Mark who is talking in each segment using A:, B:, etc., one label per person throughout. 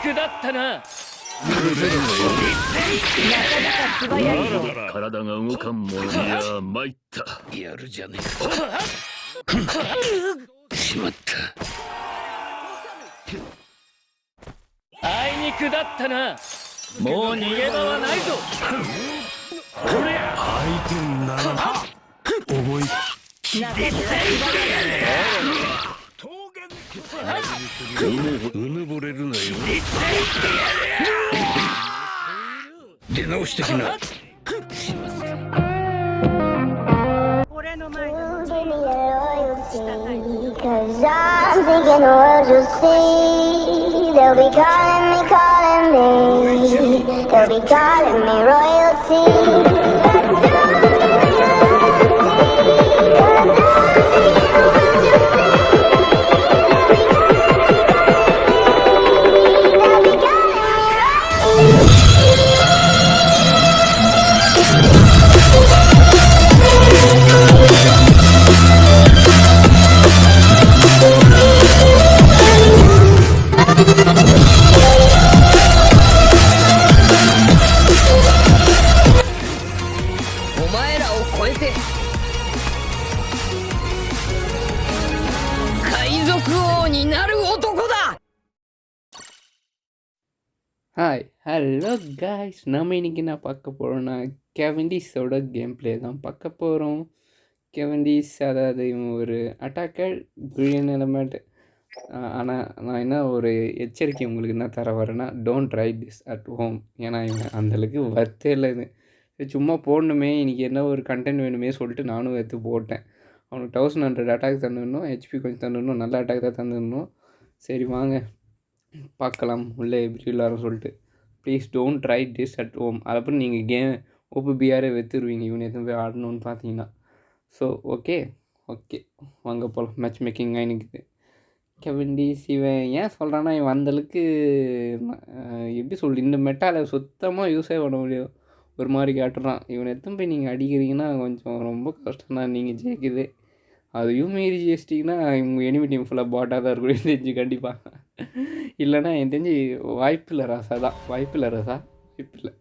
A: くだったな。
B: 体が動かんものには参った。
A: やるじゃねえ。しまった。あいにくだったな。もう逃げ場はないぞ。
B: これ相手にならん。思いうぬぼれるなよ。出直してきな。
C: Cause I'm thinking the world you'll see. They'll be calling me, calling me. They'll be calling me royalty.
D: Hi hello guys, நம்ம இன்றைக்கி என்ன பார்க்க போகிறோன்னா கெவண்டிஸோட game play தான் பார்க்க போகிறோம். கெவண்டிஸ் அதாவது இவன் ஒரு அட்டாக்கர் பில்லியன் எலமெண்ட். ஆனால் நான் என்ன ஒரு எச்சரிக்கை உங்களுக்கு என்ன தர வரேன்னா, don't try this at home. ஏன்னா இவன் அந்தளவுக்கு வர்த்தே இல்லை. இது சும்மா போடணுமே, இன்றைக்கி என்ன ஒரு கண்டென்ட் வேணுமே சொல்லிட்டு நானும் எடுத்து போட்டேன். அவனுக்கு 1100 அட்டாக் தந்துடணும், ஹெச்பி கொஞ்சம் தந்துடணும், நல்ல அட்டாக் தான் தந்துடணும். சரி வாங்க பார்க்கலாம் உள்ளே எப்படி விளாட்றோம் சொல்லிட்டு. Please don't try this at home. அதுக்கப்புறம் நீங்கள் கேம் ஓபிபிஆரே வெத்துருவீங்க இவனை எதுவும் போய் ஆடணும்னு பார்த்தீங்கன்னா. ஸோ ஓகே வாங்க போகலாம். Match making ஆகினுக்குது. கெவண்டிஸ் இவன் ஏன் சொல்கிறான்னா, இவன் அந்தளவுக்கு எப்படி சொல்லு, இந்த மெட்டாவில் சுத்தமாக யூஸே பண்ண முடியும். ஒரு மாதிரி காட்டுறான். இவனை எத்தனை போய் நீங்கள் அடிக்கிறீங்கன்னா கொஞ்சம் ரொம்ப கஷ்டம் தான் நீங்கள் ஜெயிக்குது. அதையும் மீறி ஜெயிச்சிட்டிங்கன்னா உங்கள் எனிமி டீம் ஃபுல்லாக பாட்டாக தான் இருக்கும் தெரிஞ்சு கண்டிப்பாக. இல்லைன்னா எனக்கு தெரிஞ்சு வாய்ப்பில்லை ரசா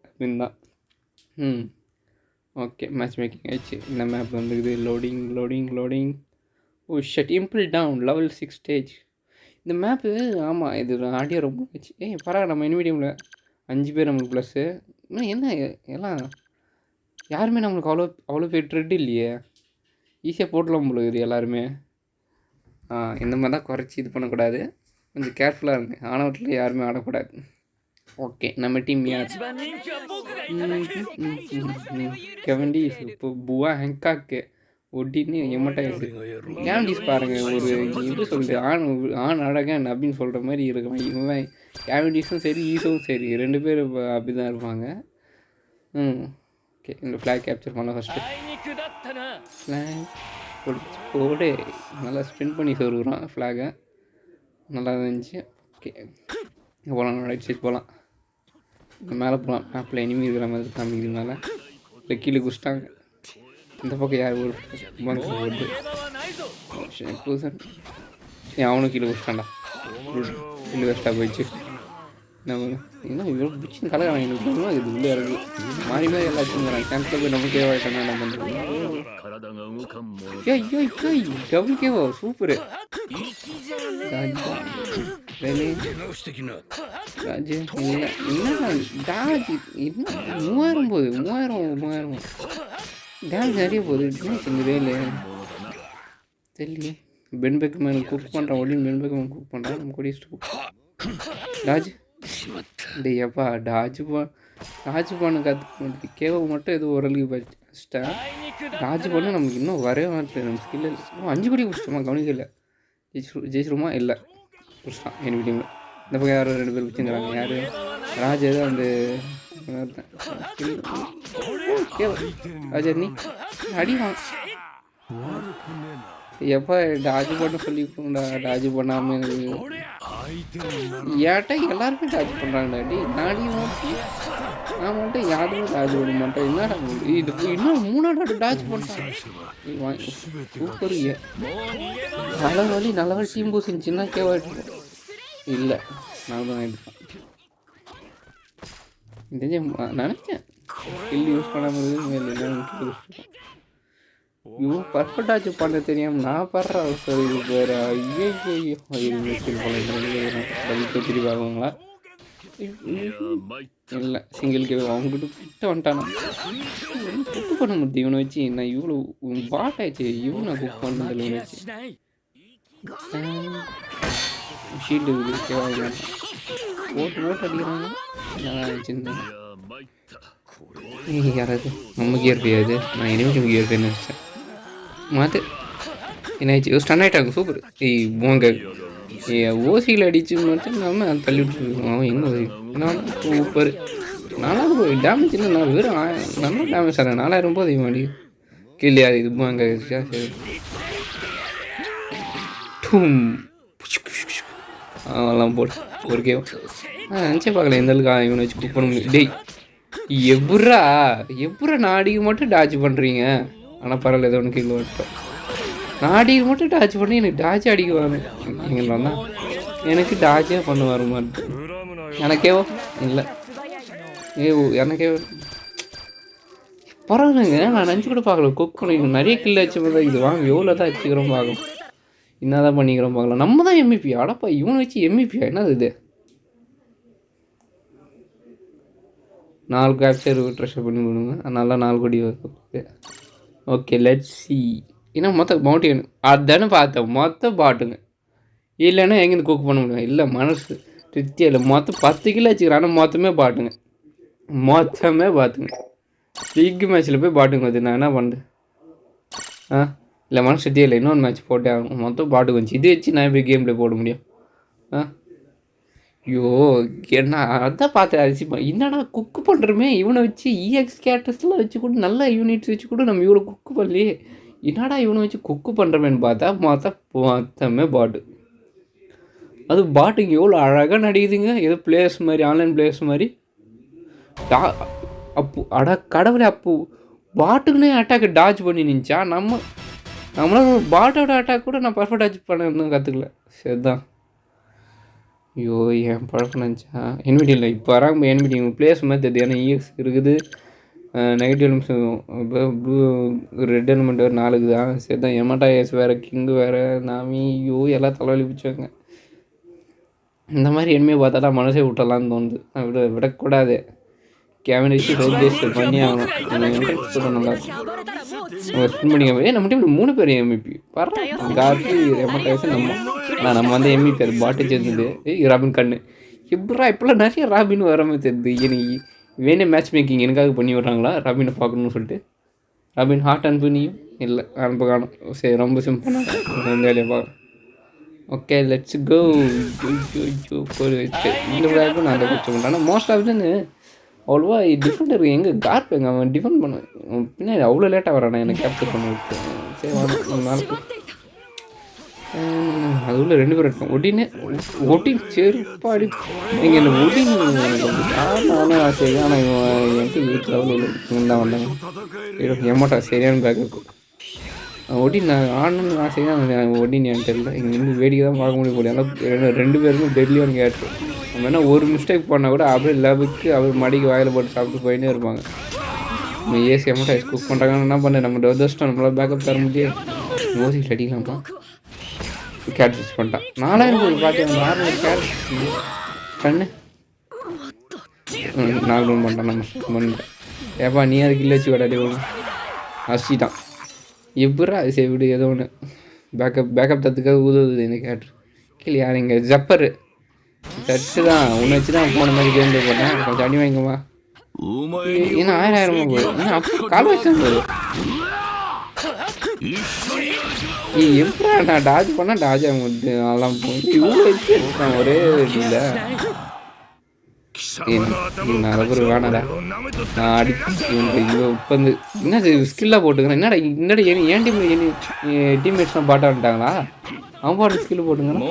D: அப்படின்னு தான். ஓகே மேட்ச் மேக்கிங் ஆயிடுச்சு. இந்த மேப் வந்துக்குது. லோடிங். ஓ ஷட், இம்பிள் டவுன் லெவல் 6 ஸ்டேஜ். இந்த மேப்பு ஆமாம் இது ஆடியோ ரொம்ப ஆச்சு. பரவாயில்ல, நம்ம எனிமி டீமில் 5 பேர் நம்மளுக்கு ப்ளஸ்ஸு. என்ன எல்லாம் யாருமே நம்மளுக்கு அவ்வளோ பேர் ட்ரெட் இல்லையே. ஈஸியாக போட்டலாம் போல இது எல்லாருமே. இந்த மாதிரி தான் குறைச்சி இது பண்ணக்கூடாது, கொஞ்சம் கேர்ஃபுல்லாக இருங்க. ஆனவற்றில் யாருமே ஆடக்கூடாது. ஓகே நம்ம டீம் யார்? கெவண்டிஸ் இப்போ புவா ஹெங்காக்கு ஒட்டின்னு எம்மட்டாயிடுச்சு. கேவண்டிஸ் பாருங்கள், ஒரு எப்படி சொல்கிறது, ஆண் அழகன் அப்படின்னு சொல்கிற மாதிரி இருக்கான் இவன். கேவண்டிஸும் சரி ஈஸும் சரி 2 பேர் அப்படி தான் இருப்பாங்க. ஓகே இந்த ஃப்ளாக் கேப்சர் பண்ணலாம் ஃபஸ்ட்டு. ஃப்ளாக் போடு நல்லா ஸ்பின் பண்ணி சொருகிறான் ஃப்ளாகை. நல்லா இருந்துச்சு. ஓகே போகலாம், ரைட் சைட் போகலாம். மேலே போகலாம். மேப்பில் எனிமி இருக்கிற மாதிரி காமிக்கிறதுனால இல்லை கீழே குடிச்சிட்டாங்க. இந்த பக்கம் யார் ஒரு பங்கு போகுது. அவனும் கீழே குடிச்சிட்டான்டா. கீழே வேஸ்ட்டாக போயிடுச்சு. என்ன இவ்வளோ பிடிச்சி கலகம் எனக்கு இது உள்ளே இருக்குது. மாறி மாதிரி எல்லாத்தையும் கேன்சல் போய் நமக்கு கேவாயிட்டானா என்ன பண்ணுறது. Double Khelo super. ராஜு இல்லை என்ன டாஜ் என்ன 3000 போகுது. 3000 டேமேஜ் நிறைய போகுது. இந்த வேலை தெரியலையே. பென்பெக் மேன் குக் பண்ணுறான். ஒளியும் பென்பெக் மேன் குக் பண்ணுறான். நம்ம குடிச்சிட்டு டாஜ் டேப்பா டாஜ் பண்ண கற்றுக்க கேவ மட்டும் எதுவும் ஓரளவுக்கு படிச்சிட்டேன். டாஜ் பண்ண நமக்கு இன்னும் வரவே மாட்டேன். நம்ம ஸ்கில் 5 கோடி குடிச்சிட்டோமா கவனிக்கல. ஜெயிச்சிருமா இல்லை குடிச்சிட்டான் என் டீமில். இந்த பக்கம் யாரும் 2 பேர் குடிச்சுங்கிறாங்க. யார் ராஜ் ஏதோ அந்த ராஜர் நீ அடிவான் எப்போ டாஜ் பண்ண சொல்லிக்கோண்டா. டாஜ் பண்ணாமல் ஏன்ட்டா எல்லாருமே டாஜ் பண்ணுறாங்கடா. டி நாடி நான் மட்டும் யாருமே டாஜ் பண்ண மாட்டேன். என்னடா இது இன்னும் 3 டாஜ் பண்ணுறான். சூப்பர். நல்ல வழி டீம் பூசிச்சுன்னா கேவாயிட்டு இல்லை நான் தான் எடுப்பேன். நினச்சேன் ஸ்கில் யூஸ் பண்ணாமல் இவன் பர்ஃபெக்டாச்சு பண்ண தெரியாமல் நான் படுற அவசரம் இது வேறு. ஐயோ திருப்பி பார்க்குங்களா இல்லை சிங்கிள் கேவ் அவங்ககிட்ட கிட்ட வந்துட்டானா குக் பண்ண முடியும் இவனை வச்சு. நான் இவ்வளோ பாட் ஆயிடுச்சு இவனை குக் பண்ணதில்லை இவனை வச்சு. ஷீல்டு ஓட்டு அடிக்கிறாங்க. நான் வச்சுருந்தேன் யாராவது நம்ம கியர் போயாது. நான் இனிமேல் கியர் போய் நினச்சேன் மாற்று என்னாச்சு ஸ்டன் ஆகிட்டாங்க. சூப்பர் போங்க ஓசியில் அடிச்சு மட்டும் நம்ம தள்ளி விட்டுருக்கோம். அவன் எங்கே என்ன சூப்பர் 4000 போய் டேமேஜ் இல்லை. நான் வெறும் நல்லா டேமேஜ் ஆகிறேன் 4000 போது இவன் அடி கீழே இது போங்க. சரி அவெல்லாம் போட்டு ஒரு கேம் நினச்சே பார்க்கல எந்த அளவுக்கு இவனை வச்சு குக் பண்ண முடியும். டேய் எப்பட்றா நான் அடிக்க மட்டும் டாச் பண்ணுறீங்க. ஆனால் பரவாயில்ல ஏதோ ஒன்று கீழே விட்டோம். நான் அடிக்க மட்டும் டாச் பண்ணி எனக்கு டாச் அடிக்குவாங்க. எங்களை தான் எனக்கு டாச்சே பண்ண வர மாதிரி எனக்கேவோ இல்லை எனக்கே பரவாயில்லைங்க. நான் நினச்சி கூட பார்க்கல குக் பண்ணி நிறைய கில் வச்சு பார்த்தா இது வாங்க எவ்வளோ தான் வச்சுக்கிறோம் பார்க்கணும். என்ன தான் பண்ணிக்கிறோம் பார்க்கலாம். நம்ம தான் எம்இபி அடப்பா இவனை வச்சு எம்இபியா என்னது இது 4 கேப்சர் ட்ரெஷர் பண்ணி கொடுங்க. நல்லா 4 கோடி வருது. Okay let's see. ஏன்னா மொத்த மவுண்டன் அதுதானே பார்த்தேன் மொத்த பாட்டுங்க. இல்லைன்னா எங்கேருந்து குக் பண்ண முடியும். இல்லை மனசு திருப்தியாக இல்லை. மொத்தம் 10 கிலோ வச்சுக்கிறேன். ஆனால் மொத்தமே பாட்டுங்க பிக் மேட்ச்சில் போய் பாட்டுங்க வருது. நான் என்ன பண்ணுறேன் இல்லை மனசு திருப்தியாக இல்லை. இன்னொன்று மேட்ச் போட்டே ஆகணும். மொத்தம் பாட்டுக்கு வந்துச்சு. இது வச்சு நான் போய் கேம் ப்ளே போட முடியும். ஐயோ என்ன அதான் பார்த்து அரிசி என்னடா குக்கு பண்ணுறோமே இவனை வச்சு இஎக்ஸ் கேரக்டர்ஸ்லாம் வச்சு கூட நல்ல யூனிட்ஸ் வச்சு கூட நம்ம இவ்வளோ குக்கு பண்ணலையே. என்னடா இவனை வச்சு குக்கு பண்ணுறமேன்னு பார்த்தா மொத்தமே பாட்டு. அது பாட்டுங்க எவ்வளோ அழகாக நடிக்குதுங்க. ஏதோ பிளேயர்ஸ் மாதிரி ஆன்லைன் பிளேயர்ஸ் மாதிரி. கடவுளே பாட்டுக்குன்னே அட்டாக்கு டாச் பண்ணி நினச்சா நம்மளால பாட்டோட அட்டாக் கூட நான் பர்ஃபெக்ட் டாச் பண்ண கற்றுக்கல. சரிதான் ஐயோ என் பழக்கம் நினச்சா என்விடி இல்லை இப்போ வராங்க என்விடி பிளேயர்ஸ் மாதிரி தெரியுது. ஏன்னா இஎக்ஸ் இருக்குது negative elements blue red element வேறு 4 தான். சரி தான் எமட்டா எஸ் வேறு கிங்கு வேறு நாமி ஐயோ எல்லாம் தலைவலி பிடிச்சாங்க. இந்த மாதிரி எனிமையை பார்த்தா மனசே விட்டலான்னு தோணுது. விடக்கூடாது. கேவனிஷ் ரோகேஷ் பண்ணி ஆகணும். நல்லா ஸ்பின் பண்ணிக்க நம்ம டீம் 3 பேர் எம்இபி பரவாயில்ல. கார்த்தி எமட்டாஸ் நம்ம வந்து எம்இபி அது பாட்டு சேர்ந்தது ராபின் கண்ணு இப்போலாம் நிறைய ராபின் வராமல் தெரியுது. எனக்கு வேணே மேட்ச் மேக்கிங் எனக்காக பண்ணி விட்றாங்களா ராபினை பார்க்கணுன்னு சொல்லிட்டு. ராபின் ஹார்ட் அனுப்புனியும் இல்லை அனுப்ப காணும். சரி ரொம்ப சிம்பிளாக இந்த வேலையை பார்க்குறேன். Okay let's go. இந்த விளையாட்டும் நான் அதை குடிச்ச மாட்டேன். ஆனால் மோஸ்ட் ஆஃப் தான் அவ்வளோவா டிஃபெண்டர் எங்கே கார்ப் எங்கே அவன் டிஃபெண்ட் பண்ணுவேன் பின்னாடி அவ்வளோ லேட்டாக வரானா எனக்கு கேப்சர் பண்ண விட்டு. சரி நாளைக்கு அது உள்ள 2 பேர் இருக்கும். ஒட்டின் செருப்பாடி நீங்கள் என்ன ஒட்டின் நானும் சரி. ஆனால் இவன் எனக்கு வீட்டில் இவன் தான் வந்தாங்க ஏமாட்டா சரியான பேக்கப் ஒட்டின் நான் ஆடணும்னு நான் செய்ய ஒட்டின் என் தெரியல. இங்கேருந்து வேடிக்கை தான் பார்க்க முடியும் போல. ஆனால் 2 பேருக்கும் டெட்லியான கேட்டு. நம்ம என்ன ஒரு மிஸ்டேக் பண்ணால் கூட அப்படியே லெவலுக்கு அவர் மடிக்கு வாயில் போட்டு சாப்பிட்டு போயின்னே இருப்பாங்க. நம்ம ஏசி அமௌண்ட் குக் பண்ணுறாங்கன்னு என்ன பண்ண நம்ம டொதஸ்ட்டோம் நம்மளால் பேக்கப் தர முடியாது. ஓசிக்கு அடிக்கலாம்ப்பா கேட் யூஸ் பண்ணிட்டான் 4000 போய் பார்த்தேன். 600 கேட் கண்ணு 4 ரூம் பண்ணிட்டான். நம்ம பண்ணிட்டேன் ஏப்பா நீ அதுக்கு இல்லை வச்சு விடாடி ஒன்று அசிட்டான். எப்படா அது சரி விடு ஏதோ ஒன்று பேக்கப் தத்துக்காக உதவுது இந்த கேட்டு கீழே யார் இங்கே ஜப்பரு சட்டு தான் உன்னை வச்சு தான் போன மாதிரி கேம் போட்டேன். கொஞ்சம் அடி வாங்கிக்கமா ஏன்னா 1000 போகுது. ஏன்னா அப்போ கால் வச்சு தான் போகுது. எப்படா நான் டாஜ் பண்ணால் டாஜ் ஆக அதெல்லாம் போகுது. இவ்வளோ வச்சு எடுத்துட்டான் ஒரே இல்லை. நிறைய பேர் வேணாடா நான் அடிச்சு இவனுக்கு இங்கே உட்காந்து என்ன ஸ்கில்லாக போட்டுக்கிறேன். என்னடா ஏன் டீம்மேட்ஸ்லாம் பாட்டா வந்துட்டாங்களா? அவன் பாட்டு ஸ்கில் போட்டுங்கன்னா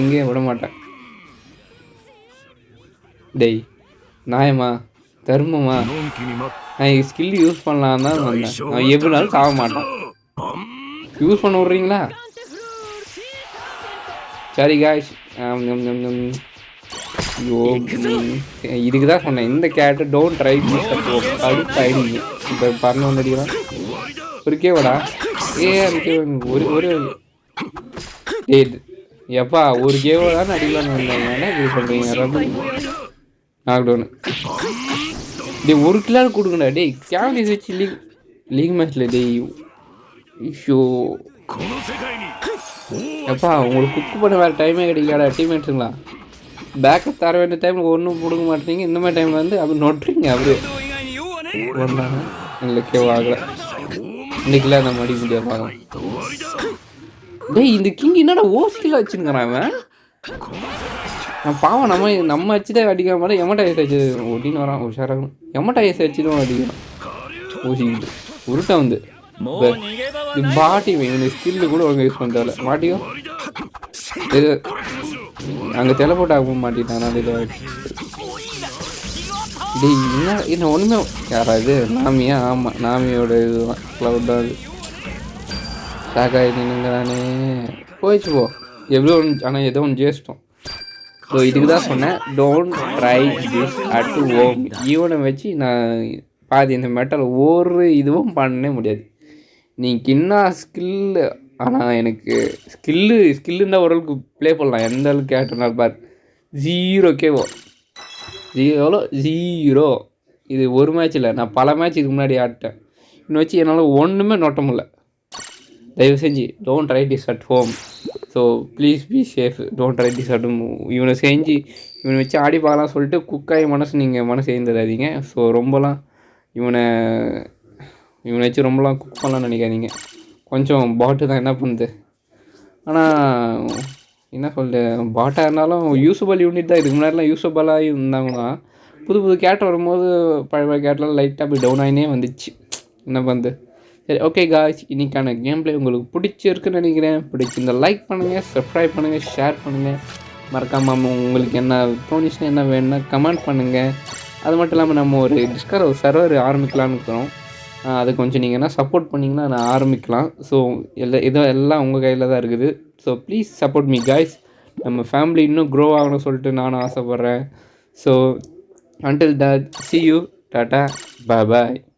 D: இங்கேயும் விட மாட்டேன். டேய் நியாயமா தர்மமா நான் ஸ்கில் யூஸ் பண்ணலாம் தான் வந்தேன். அவன் எப்படினாலும் சாக மாட்டான். யூஸ் பண்ண விட்றீங்களா? சரி காய்ஸ் ஐயோ இதுக்கு தான் சொன்னேன் இந்த character don't try this at home கடுப்பாயிடுங்க. இப்போ பறந்து வந்து அடிக்கலாம் ஒரு கேவடா அதுக்கு ஒரு எப்பா ஒரு கேவோ தானே அடிக்கலாம்னு வந்தாங்க. என்ன இது பண்ணுறீங்க லாக்டவுனு ஒரு கிலோ கொடுங்கடா டேய் கேவலிஸ் வச்சு லீக் மேட்ச்சில் டேய் இஷ்யூ எப்பா உங்களுக்கு குக்கு பண்ண வேறு டைமே கிடைக்கலாடா டீம்மேட்ஸுங்களா. பேக்கப் தர வேண்டிய டைமில் ஒன்றும் கொடுக்க மாட்டேங்க. இந்த மாதிரி டைமில் வந்து அப்படி நொட்டுறீங்க அப்படியே ஒன்றாங்க இல்லை கேவாகல இன்னைக்குலாம் அந்த மடி முடியாது பார்க்கலாம். டேய் இந்த கிங் என்னடா ஓசியில் வச்சுருக்கிறான் அவன். நான் பாவம் நம்ம வச்சுதான் அடிக்கிற மாதிரி எமட்டா ஏசி வச்சு ஒட்டின்னு வரான் உஷாராகணும். எமட்டா ஏசி வச்சுதான் அடிக்கிறான் ஊசிக்கிட்டு உருட்டை வந்து பாட்டி இவங்க ஸ்கில்லு கூட ஒழுங்கு யூஸ் பண்ணுறதில்ல மாட்டியும் இது அங்கே தெலப்போட்டு ஆக மாட்டிட்டான். அதில் டேய் என்ன ஒன்றுமே யாராவது நாமியா ஆமாம் நாமியோட இதுதான் க்ளவுட் தான் அது ஷாக்காகி நின்னுங்கிறானே போயிடுச்சு போ எப்படியோ ஒன்று. ஆனால் ஏதோ ஒன்று ஜேஸ்ட்டோம். ஸோ இதுக்கு தான் சொன்னேன் don't try this at home. ஈவனை வச்சு நான் பாதி இந்த மெட்டல் ஒரு இதுவும் பண்ணவே முடியாது. நீங்கள் என்ன ஸ்கில்லு ஆனால் எனக்கு ஸ்கில்லு இருந்தால் ஓரளவுக்கு ப்ளே பண்ணலாம். எந்த அளவுக்கு கேட்டனாலும் பார் 0 கேவோ 0 இது ஒரு மேட்ச் இல்லை நான் பல மேட்ச் இதுக்கு முன்னாடி ஆடிட்டேன். இன்னும் வச்சு என்னால் ஒன்றுமே நோட்ட முடியல. தயவு செஞ்சு don't try this at home. So please be safe don't try this at home. இவனை செஞ்சு இவனை வச்சு ஆடி பார்க்கலாம் சொல்லிட்டு குக்காய் நீங்கள் மனசு எழுந்துடாதீங்க. ஸோ ரொம்பலாம் இவனை வச்சு ரொம்பலாம் குக் பண்ணலாம்னு நினைக்காதீங்க. கொஞ்சம் பாட்டு தான் என்ன பண்ணுது. ஆனால் என்ன சொல்கிறது பாட்டாக இருந்தாலும் யூஸபிள் யூனிட் தான். இதுக்கு முன்னாடிலாம் யூஸபிளாக இருந்தாங்கன்னா புது கேரக்டர் வரும்போது பழைய கேரக்டர்லாம் லைட்டாக போய் டவுன் ஆகினே வந்துச்சு. என்ன பண்ணுது சரி ஓகே காய்ஸ் இன்றைக்கான கேம் பிளே உங்களுக்கு பிடிச்சிருக்குன்னு நினைக்கிறேன். பிடிச்சிருந்த லைக் பண்ணுங்கள், சப்ஸ்கிரைப் பண்ணுங்கள், ஷேர் பண்ணுங்கள். மறக்காமல் உங்களுக்கு என்ன தோணுச்சுன்னா என்ன வேணும்னா கமெண்ட் பண்ணுங்கள். அது மட்டும் இல்லாமல் நம்ம ஒரு டிஸ்கவர் ஒரு சர்வர் ஆரம்பிக்கலான்னு இருக்கிறோம். அது கொஞ்சம் நீங்கள் என்ன சப்போர்ட் பண்ணிங்கன்னா நான் ஆரம்பிக்கலாம். ஸோ எல்லாம் உங்கள் கையில் தான் இருக்குது. So please support me guys. நம்ம ஃபேமிலி இன்னும் க்ரோ ஆகணும்னு சொல்லிட்டு நானும் ஆசைப்பட்றேன். So until that see you, tata, bye bye.